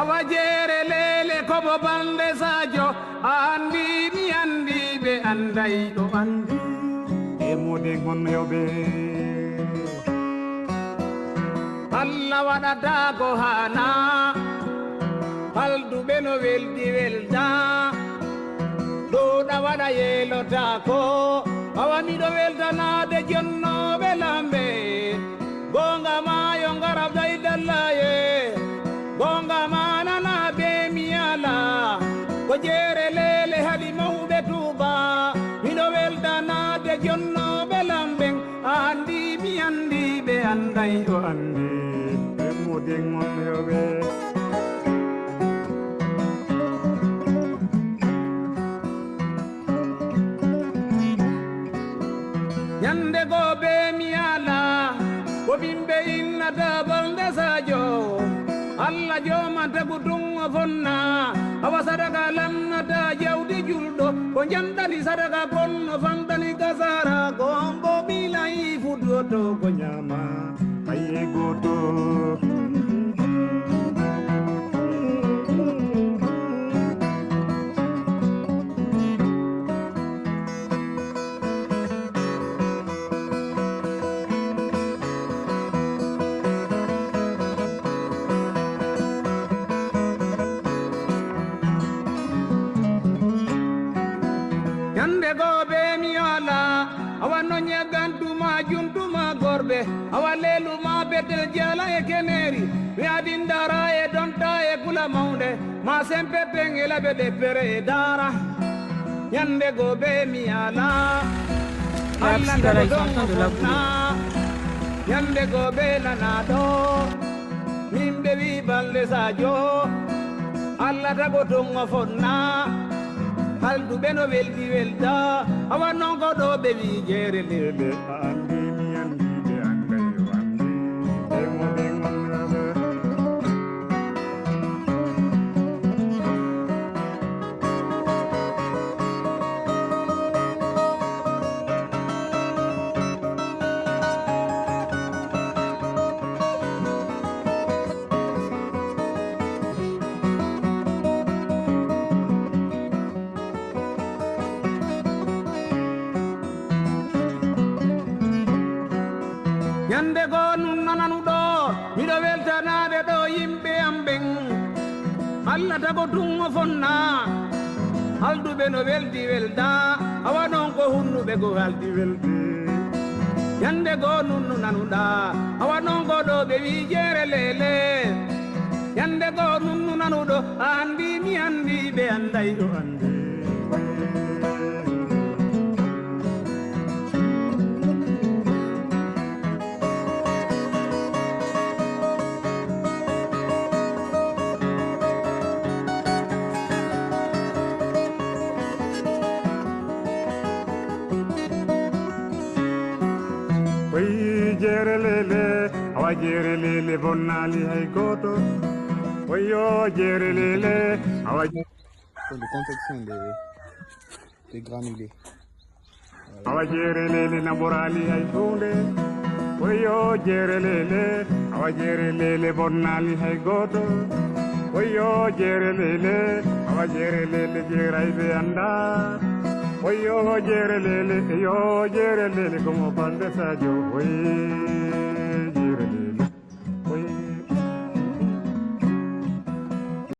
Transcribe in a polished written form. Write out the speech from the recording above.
awa jeere lele kobo bande sadio andi mi andi be anday do andi e mode gon yobe Allah waɗata ko hana halduɓe no weldi welda ɗoɗa waɗa yelota ko awamiɗo weltanade jonnoɓe lambe gonga mayo garabday dallaye gonga manana be miyala ko jeere lele haɗi mawɓe tuuba miɗo weltanade jonnoɓe lamben andi mi andi ɓe anday o andi ɓe mudin mon yoɓe nyande go be miyala ko bimbe innata balde sadio Allah joma tagu dungo fonna awa sadaka lamnata jawdi julɗo ko jandani sadaka bonno fandani gasara gongo bilay fuɗɗoto ko nyama aye goto yande go be miyala awa no nyagantuma juntuma gorbe awa leluma betel jala e keneri wi adindara e donta e kula maunde ma sempe pengela be de pere e dara yande go be miyala Allah ngado donna yande go be lanado mimbe wi balde sadio Allah tago tongo fonna halduɓe no weldi welda awa nonko ɗo ɓe wi jeere lele andi mi andi ɓe anday o andi ɓe moɓe gonnaɓe yande go nun nananu ɗo miɗo weltanade ɗo yimɓe am ɓen Allah tago tungo fonna halduɓe no weldi welda awa non ko hunnuɓe go haldi weldi yande go nun nanuɗa awa non ko ɗo ɓe wi jeere lele yande go nun nanuɗo andi mi andi ɓe anday o andi jeere lele awa jeere lele bonnali hay goto oyo jeere lele awa de confection des granulés. awa jeere lele naborali hay hunde oyo jeere lele awa jeere lele bonnali hay goto oyo jeere lele awa jeere lele jeerayɓe anda oyo jeere lele yo jeere lele komo balde sadio oye